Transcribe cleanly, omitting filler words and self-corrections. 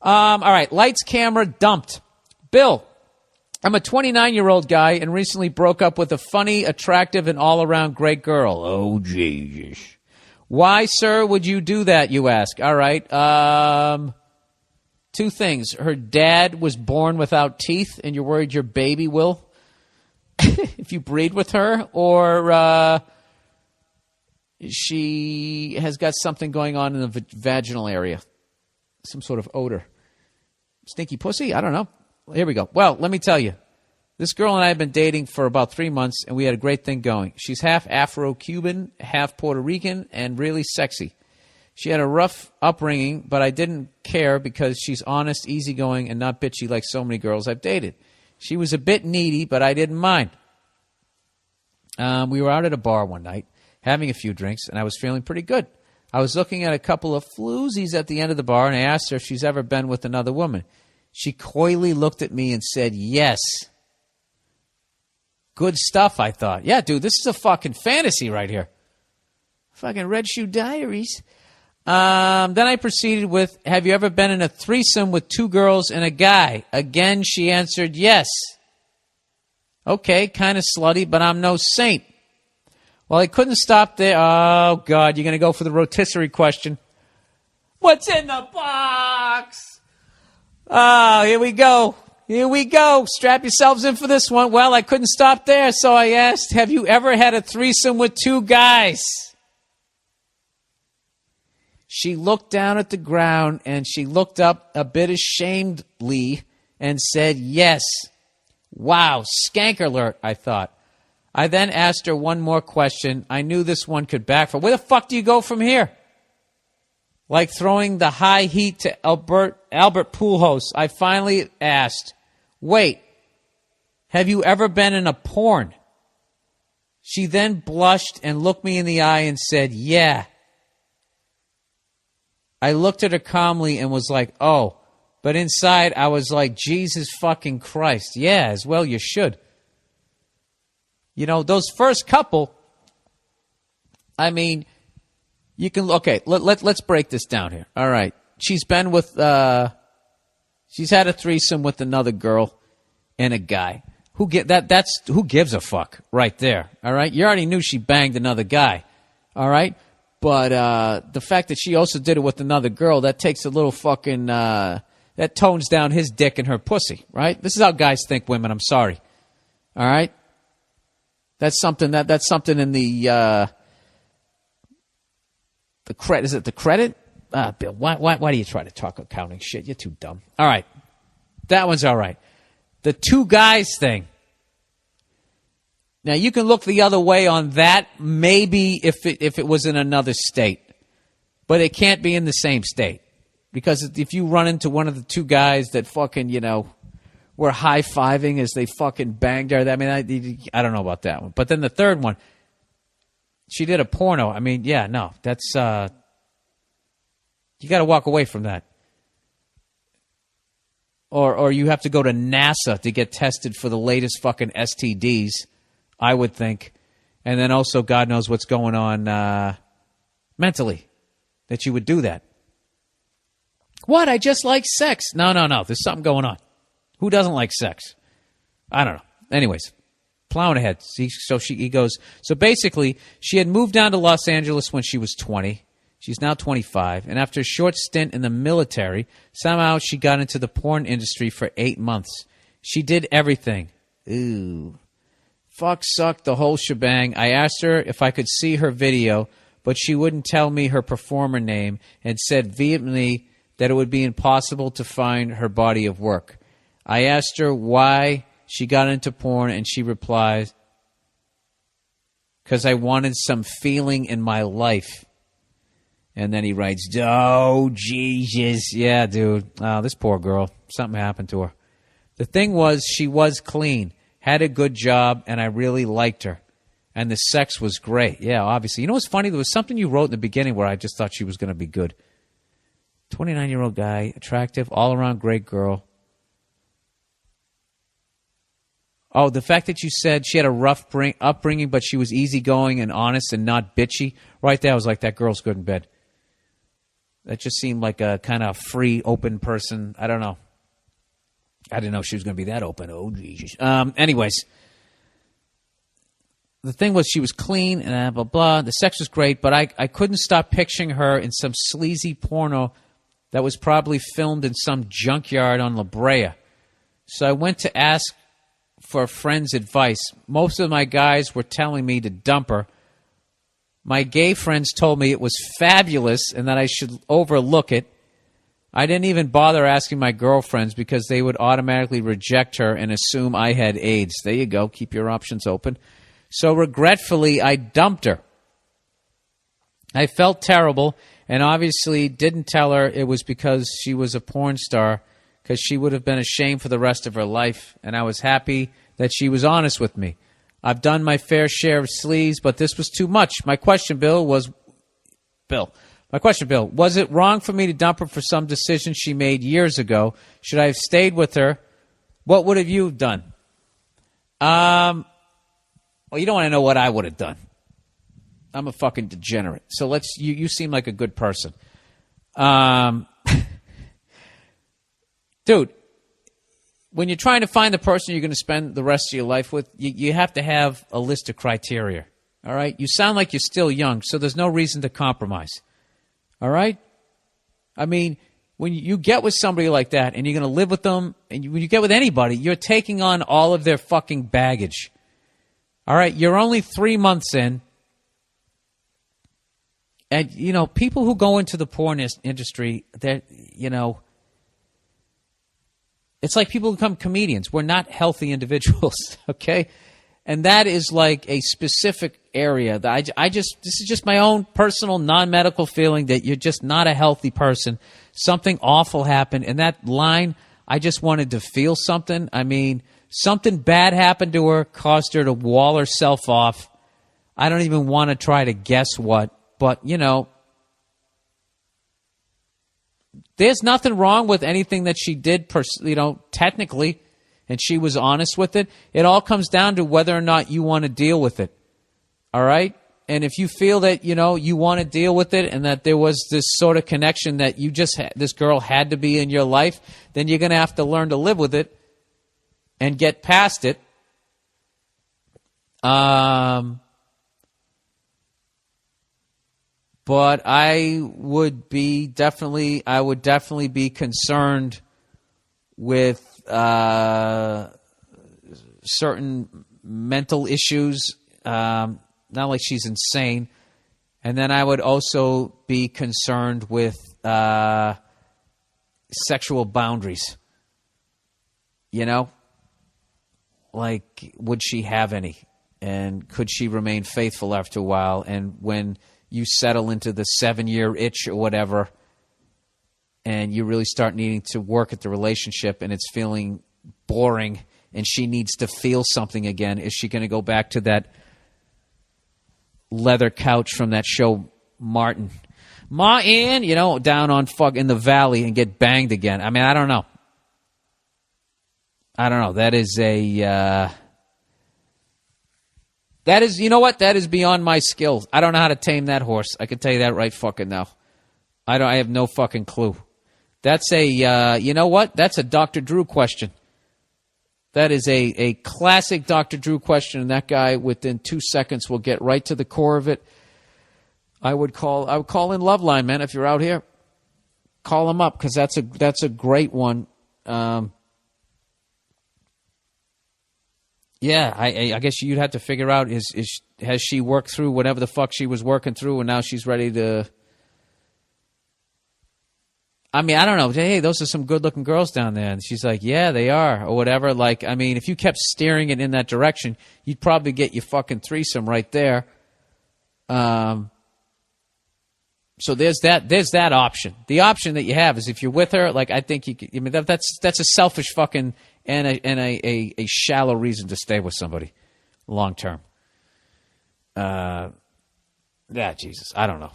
All right, lights, camera, dumped. Bill, I'm a 29-year-old guy and recently broke up with a funny, attractive, and all-around great girl. Oh, Jesus. Why, sir, would you do that, you ask? All right. Two things. Her dad was born without teeth, and you're worried your baby will if you breed with her, or she has got something going on in the vaginal area, some sort of odor. Stinky pussy? I don't know. Here we go. Well, let me tell you. This girl and I have been dating for about 3 months, and we had a great thing going. She's half Afro-Cuban, half Puerto Rican, and really sexy. She had a rough upbringing, but I didn't care because she's honest, easygoing, and not bitchy like so many girls I've dated. She was a bit needy, but I didn't mind. We were out at a bar one night, having a few drinks, and I was feeling pretty good. I was looking at a couple of floozies at the end of the bar, and I asked her if she's ever been with another woman. She coyly looked at me and said, yes. Good stuff, I thought. Yeah, dude, this is a fucking fantasy right here. Fucking Red Shoe Diaries. Then I proceeded with, have you ever been in a threesome with 2 girls and a guy? Again, she answered yes. Okay, kind of slutty, but I'm no saint. Well, I couldn't stop there. Oh, God, you're going to go for the rotisserie question. What's in the box? Oh, here we go. Here we go. Strap yourselves in for this one. Well, I couldn't stop there, so I asked, have you ever had a threesome with 2 guys? She looked down at the ground, and she looked up a bit ashamedly and said, yes. Wow, skank alert, I thought. I then asked her one more question. I knew this one could backfire. Where the fuck do you go from here? Like throwing the high heat to Albert Pujols, I finally asked, wait, have you ever been in a porn? She then blushed and looked me in the eye and said, yeah. I looked at her calmly and was like, oh. But inside, I was like, Jesus fucking Christ. Yeah, as well you should. You know, those first couple, I mean, you can, okay, let's break this down here. All right. She's been with, she's had a threesome with another girl and a guy. Who gives a fuck right there. All right. You already knew she banged another guy. All right. But, the fact that she also did it with another girl, that takes a little fucking, that tones down his dick and her pussy, right? This is how guys think women. I'm sorry. All right. That's something in the credit. Is it the credit? Bill, why do you try to talk accounting shit? You're too dumb. All right. That one's all right. The 2 guys thing. Now, you can look the other way on that, maybe if it was in another state. But it can't be in the same state. Because if you run into one of the 2 guys that fucking, you know, were high-fiving as they fucking banged her, I mean, I don't know about that one. But then the third one, she did a porno. I mean, yeah, no, that's, you got to walk away from that. Or you have to go to NASA to get tested for the latest fucking STDs, I would think. And then also God knows what's going on mentally that you would do that. What? I just like sex. No. There's something going on. Who doesn't like sex? I don't know. Anyways, plowing ahead. He goes, so basically, she had moved down to Los Angeles when she was 20. She's now 25. And after a short stint in the military, somehow she got into the porn industry for 8 months. She did everything. Ooh. Fuck, suck, the whole shebang. I asked her if I could see her video, but she wouldn't tell me her performer name and said vehemently that it would be impossible to find her body of work. I asked her why she got into porn, and she replied, because I wanted some feeling in my life. And then he writes, oh, Jesus. Yeah, dude. Oh, this poor girl. Something happened to her. The thing was, she was clean, had a good job, and I really liked her. And the sex was great. Yeah, obviously. You know what's funny? There was something you wrote in the beginning where I just thought she was going to be good. 29-year-old guy, attractive, all-around great girl. Oh, the fact that you said she had a rough upbringing, but she was easygoing and honest and not bitchy. Right there, I was like, that girl's good in bed. That just seemed like a kind of free, open person. I don't know. I didn't know she was going to be that open. Oh, Jesus. Anyways, the thing was she was clean and blah, blah. The sex was great, but I couldn't stop picturing her in some sleazy porno that was probably filmed in some junkyard on La Brea. So I went to ask for a friend's advice. Most of my guys were telling me to dump her. My gay friends told me it was fabulous and that I should overlook it. I didn't even bother asking my girlfriends because they would automatically reject her and assume I had AIDS. There you go. Keep your options open. So regretfully, I dumped her. I felt terrible and obviously didn't tell her it was because she was a porn star, because she would have been ashamed for the rest of her life, and I was happy that she was honest with me. I've done my fair share of sleaze, but this was too much. My question, Bill, was it wrong for me to dump her for some decision she made years ago? Should I have stayed with her? What would have you done? Well, you don't want to know what I would have done. I'm a fucking degenerate. So you seem like a good person. Dude, when you're trying to find the person you're going to spend the rest of your life with, you have to have a list of criteria. All right? You sound like you're still young, so there's no reason to compromise. All right? I mean, when you get with somebody like that and you're going to live with them, and when you get with anybody, you're taking on all of their fucking baggage. All right? You're only 3 months in. And, people who go into the porn industry, they're, it's like people become comedians. We're not healthy individuals, okay? And that is like a specific area that this is just my own personal non-medical feeling that you're just not a healthy person. Something awful happened. And that line, I just wanted to feel something. I mean, something bad happened to her, caused her to wall herself off. I don't even want to try to guess what, but, there's nothing wrong with anything that she did, technically, and she was honest with it. It all comes down to whether or not you want to deal with it. All right? And if you feel that, you want to deal with it and that there was this sort of connection that this girl had to be in your life, then you're going to have to learn to live with it and get past it. But I would definitely be concerned with certain mental issues. Not like she's insane. And then I would also be concerned with sexual boundaries. Like, would she have any? And could she remain faithful after a while? And when you settle into the 7-year itch or whatever, and you really start needing to work at the relationship and it's feeling boring and she needs to feel something again, is she going to go back to that leather couch from that show, Martin, down on in the valley and get banged again? I mean, I don't know. That is That is beyond my skills. I don't know how to tame that horse. I can tell you that right fucking now. I have no fucking clue. That's that's a Dr. Drew question. That is a classic Dr. Drew question, and that guy within 2 seconds will get right to the core of it. I would call in Loveline, man, if you're out here. Call him up, because that's a great one. Yeah, I guess you'd have to figure out, has she worked through whatever the fuck she was working through and now she's ready to... I mean, I don't know. Hey, those are some good-looking girls down there. And she's like, yeah, they are, or whatever. Like, I mean, if you kept steering it in that direction, you'd probably get your fucking threesome right there. So there's that option. The option that you have is if you're with her, like, I think you could, I mean, that's a selfish fucking and a shallow reason to stay with somebody long term. Yeah, Jesus, I don't know.